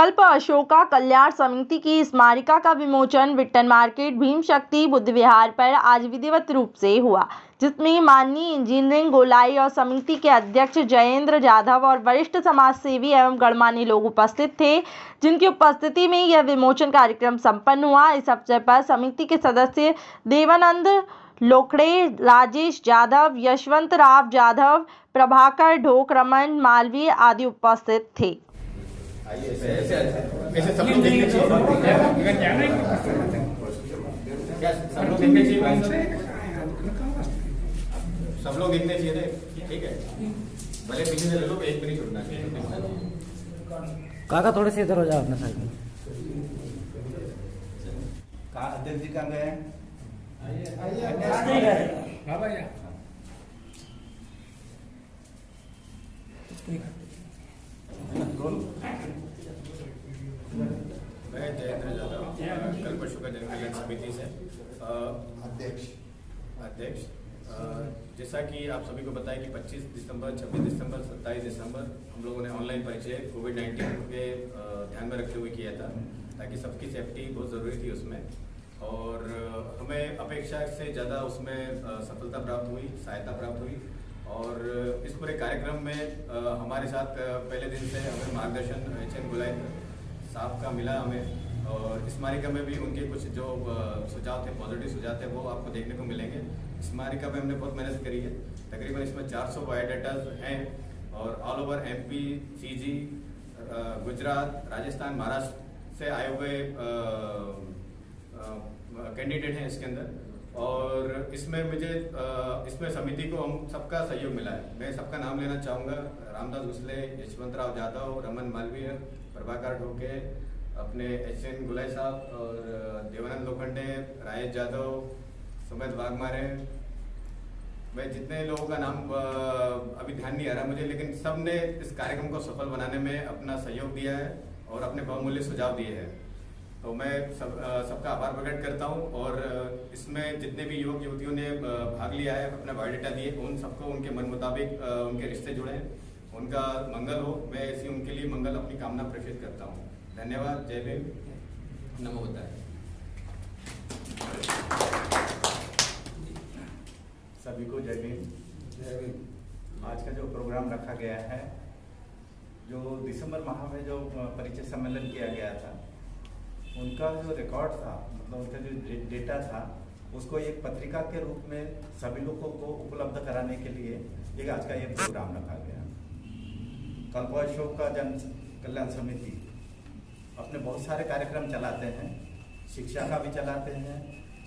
कल्प अशोका कल्याण समिति की स्मारिका का विमोचन विट्टन मार्केट भीम शक्ति बुद्ध विहार पर आज विधिवत रूप से हुआ, जिसमें माननीय इंजीनियरिंग गोलाई और समिति के अध्यक्ष जयेंद्र जाधव और वरिष्ठ समाजसेवी एवं गणमान्य लोग उपस्थित थे, जिनकी उपस्थिति में यह विमोचन कार्यक्रम संपन्न हुआ। इस अवसर पर समिति के सदस्य देवानंद लोखड़े, राजेश जाधव, यशवंत राव जाधव, प्रभाकर ढोक, रमन मालवीय आदि उपस्थित थे। ऐसे सब लोग देखने चाहिए। सब लोग देखने चाहिए। सब लोग देखने चाहिए। ठीक है, भले पीछे से ले लो, एक भी नहीं छूटना चाहिए। काका थोड़े से इधर हो जाओ अपने साइड में। कहाँ अध्यक्ष जी कहाँ गए हैं? मैं जयेंद्र जाधव, कल्प अशोका जन कल्याण समिति से अध्यक्ष। जैसा कि आप सभी को पता है कि 25 दिसंबर, 26 दिसंबर, 27 दिसंबर हम लोगों ने ऑनलाइन परिचय कोविड-19 के ध्यान में रखते हुए किया था, ताकि सबकी सेफ्टी बहुत ज़रूरी थी उसमें, और हमें अपेक्षा से ज़्यादा उसमें सफलता प्राप्त हुई, सहायता प्राप्त हुई। और इस पूरे कार्यक्रम में हमारे साथ पहले दिन से हमें मार्गदर्शन HN गोलाई साहब का मिला हमें, और स्मारिका में भी उनके कुछ जो सुझाव थे, पॉजिटिव सुझाव थे, वो आपको देखने को मिलेंगे। स्मारिका में हमने बहुत मेहनत करी है, तकरीबन इसमें 400 बायोडाटाज हैं, और all over MP, CG, Gujarat, Rajasthan, Maharashtra से आए हुए कैंडिडेट हैं इसके अंदर। और इसमें मुझे इसमें समिति को हम सबका सहयोग मिला है। मैं सबका नाम लेना चाहूँगा: रामदास घुसले, यशवंत राव जाधव, रमन मालवीय, प्रभाकर ढोके, अपने HN गोलाई साहब, और देवानंद लोखंडे, राजेश जाधव, सुमित वाघमारे। मैं जितने लोगों का नाम अभी ध्यान नहीं आ रहा मुझे, लेकिन सब ने इस कार्यक्रम को सफल बनाने में अपना सहयोग दिया है और अपने बहुमूल्य सुझाव दिए हैं। तो मैं सबका आभार प्रकट करता हूं, और इसमें जितने भी युवक युवतियों ने भाग लिया है, अपना बायोडाटा दिए, उन सबको उनके मन मुताबिक उनके रिश्ते जुड़े, उनका मंगल हो। मैं ऐसी उनके लिए मंगल अपनी कामना प्रेषित करता हूं। धन्यवाद। जय भीम, नमो बुद्धाय। सभी को जय भीम। जय भीम। आज का जो प्रोग्राम रखा गया है, जो दिसंबर माह में जो परिचय सम्मेलन किया गया था, उनका जो रिकॉर्ड था, मतलब उनका जो डेटा था, उसको एक पत्रिका के रूप में सभी लोगों को उपलब्ध कराने के लिए एक आज का ये प्रोग्राम रखा गया। कल्प अशोका जन कल्याण समिति अपने बहुत सारे कार्यक्रम चलाते हैं, शिक्षा का भी चलाते हैं,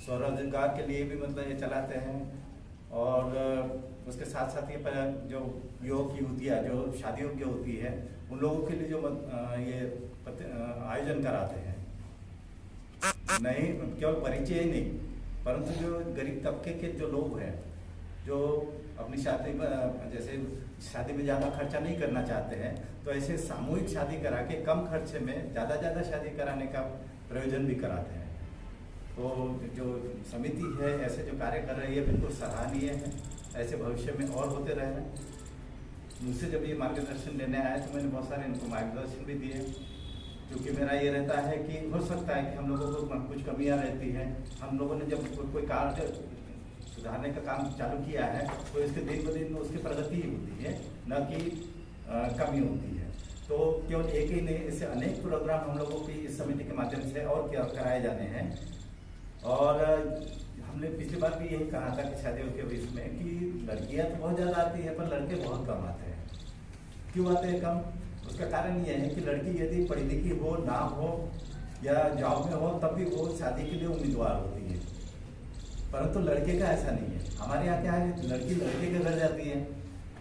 स्वरोजगार के लिए भी मतलब ये चलाते हैं, और उसके साथ साथ ये जो युवक युवतियाँ जो शादी योग्य होती है, उन लोगों के लिए जो ये आयोजन कराते हैं। नहीं केवल परिचय ही नहीं, परंतु जो गरीब तबके के जो लोग हैं, जो अपनी शादी में, जैसे शादी में ज़्यादा खर्चा नहीं करना चाहते हैं, तो ऐसे सामूहिक शादी करा के कम खर्चे में ज़्यादा शादी कराने का प्रयोजन भी कराते हैं। तो जो समिति है ऐसे जो कार्य कर रही है, बिल्कुल सराहनीय है। ऐसे भविष्य में और होते रहे। मुझसे जब ये मार्गदर्शन लेने आए तो मैंने बहुत सारे इनको मार्गदर्शन भी दिए, क्योंकि मेरा ये रहता है कि हो सकता है कि हम लोगों को कुछ कमियां रहती हैं। हम लोगों ने जब कोई कार्य सुधारने का काम चालू किया है, तो इसके दिन ब दिन उसकी प्रगति ही होती है, न कि कमी होती है। तो केवल एक ही नहीं, इससे अनेक प्रोग्राम हम लोगों की इस समिति के माध्यम से और क्या कराए जाने हैं। और हमने पिछली बार भी यही कहा था कि शादियों के बीच में कि लड़कियां तो बहुत ज़्यादा आती है, पर लड़के बहुत कम आते हैं। क्यों आते हैं कम? उसका कारण यह है कि लड़की यदि पढ़ी लिखी हो, ना हो या जॉब में हो, तब भी वो शादी के लिए उम्मीदवार होती है, परंतु लड़के का ऐसा नहीं है। हमारे यहाँ क्या है, लड़की लड़के के घर जाती है,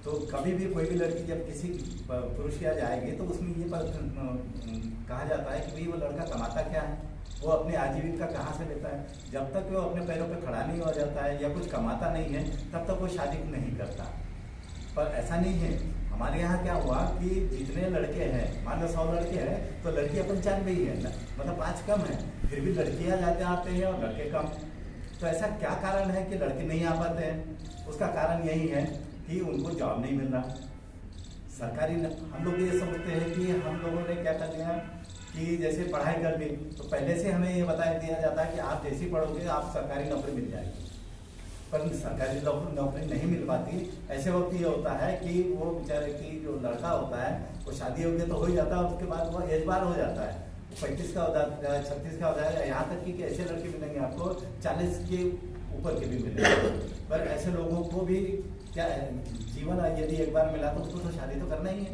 तो कभी भी कोई भी लड़की जब किसी पुरुष के यहाँ जाएगी तो उसमें ये कहा जाता है कि भाई वो लड़का कमाता क्या है, वो अपनी आजीविका कहाँ से लेता है। जब तक वो अपने पैरों पर खड़ा नहीं हो जाता है या कुछ कमाता नहीं है, तब तक वो शादी नहीं करता। पर ऐसा नहीं है। हमारे यहाँ क्या हुआ कि जितने लड़के हैं, मान लो 100 लड़के हैं, तो लड़कियाँ 95 ही है, मतलब 5 कम है, फिर भी लड़कियाँ ज़्यादा आते हैं और लड़के कम। तो ऐसा क्या कारण है कि लड़के नहीं आ पाते हैं? उसका कारण यही है कि उनको जॉब नहीं मिल रहा। सरकारी हम लोग ये समझते हैं कि हम लोगों ने क्या कर दिया कि जैसे पढ़ाई कर ली तो पहले से हमें ये बता दिया जाता है कि आप जैसी पढ़ोगे आप सरकारी नौकरी मिल जाएगी, पर सरकारी नौकरी नहीं मिल पाती। ऐसे वक्त ये होता है कि वो बेचारे की जो लड़का होता है वो शादी हो गया तो हो ही जाता है, उसके बाद वो एज बार हो जाता है, 35 का हो जाता है, 36 का हो जाएगा, यहाँ तक कि ऐसे लड़के मिलेंगे आपको 40 के ऊपर के भी मिलेंगे। पर ऐसे लोगों को भी क्या जीवन यदि एक बार मिला तो उसको तो शादी तो करना ही है,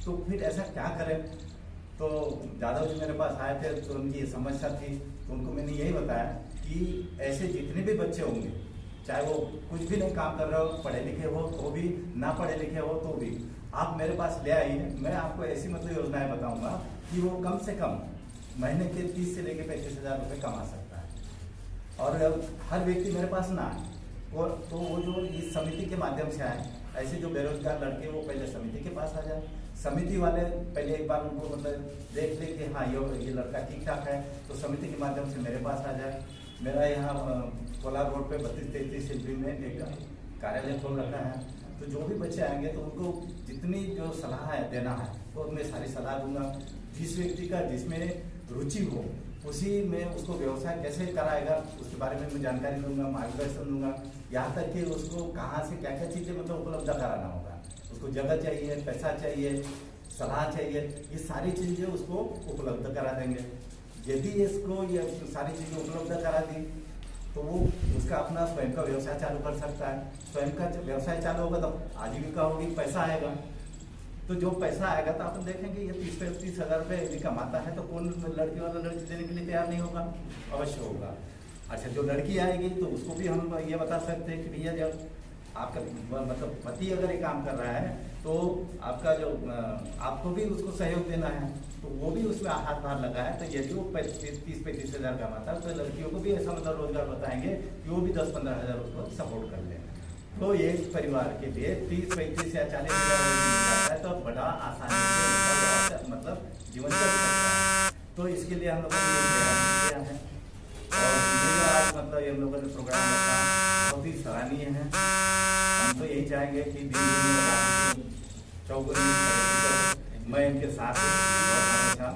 तो फिर ऐसा क्या करें। तो जादव जी मेरे पास आए थे तो उनकी ये समस्या थी, तो उनको मैंने यही बताया कि ऐसे जितने भी बच्चे होंगे, चाहे वो कुछ भी नहीं काम कर रहे हो, पढ़े लिखे हो तो भी, ना पढ़े लिखे हो तो भी, आप मेरे पास ले आइए। मैं आपको ऐसी मतलब योजनाएं बताऊंगा कि वो कम से कम महीने के 30 से लेकर 35,000 रुपये कमा सकता है। और हर व्यक्ति मेरे पास ना आए तो वो जो इस समिति के माध्यम से आए, ऐसे जो बेरोजगार लड़के वो पहले समिति के पास आ जाए, समिति वाले पहले एक बार उनको मतलब देख ले कि हाँ ये लड़का ठीक ठाक है, तो समिति के माध्यम से मेरे पास आ जाए। मेरा यहाँ कोलार रोड पे 32-33 शिल्पी में एक कार्यालय खोल रखा है, तो जो भी बच्चे आएंगे तो उनको जितनी जो सलाह है देना है तो मैं सारी सलाह दूंगा। जिस व्यक्ति का जिसमें रुचि हो उसी में उसको व्यवसाय कैसे कराएगा उसके बारे में मैं जानकारी दूंगा, मार्गदर्शन दूंगा, यहाँ तक कि उसको कहाँ से क्या क्या चीज़ें मतलब उपलब्ध कराना होगा। उसको जगह चाहिए, पैसा चाहिए, सलाह चाहिए, ये सारी चीज़ें उसको उपलब्ध करा देंगे। यदि इसको ये सारी चीज़ें उपलब्ध करा दी तो वो उसका अपना स्वयं का व्यवसाय चालू कर सकता है। स्वयं का व्यवसाय चालू होगा तो आजीविका होगी, पैसा आएगा। तो जो पैसा आएगा तो आप देखेंगे ये 30-35 हज़ार रुपये यदि कमाता है तो कौन लड़की वाला लड़की देने के लिए तैयार नहीं होगा, अवश्य होगा। अच्छा, जो लड़की आएगी तो उसको भी हम ये बता सकते हैं कि भैया जब आपका मतलब पति अगर ये काम कर रहा है तो आपका जो आपको भी उसको सहयोग देना है, तो वो भी उसमें हाथ बाहर लगा है। तो यदि वो 30-35 हज़ार कमाता है तो लड़कियों को भी ऐसा मतलब रोजगार बताएंगे कि वो भी 10-15 हज़ार उसको सपोर्ट कर लें। तो एक परिवार के लिए 30-35 या 40 हज़ार है तो बड़ा आसानी से मतलब जीवन चल सकता है। तो इसके लिए हम लोगों ने है और आज मतलब ये हम लोगों ने प्रोग्राम रखा बहुत ही सराहनीय है। हम तो यही चाहेंगे कि दिन चौगुनी मैं इनके साथ हूँ और हमेशा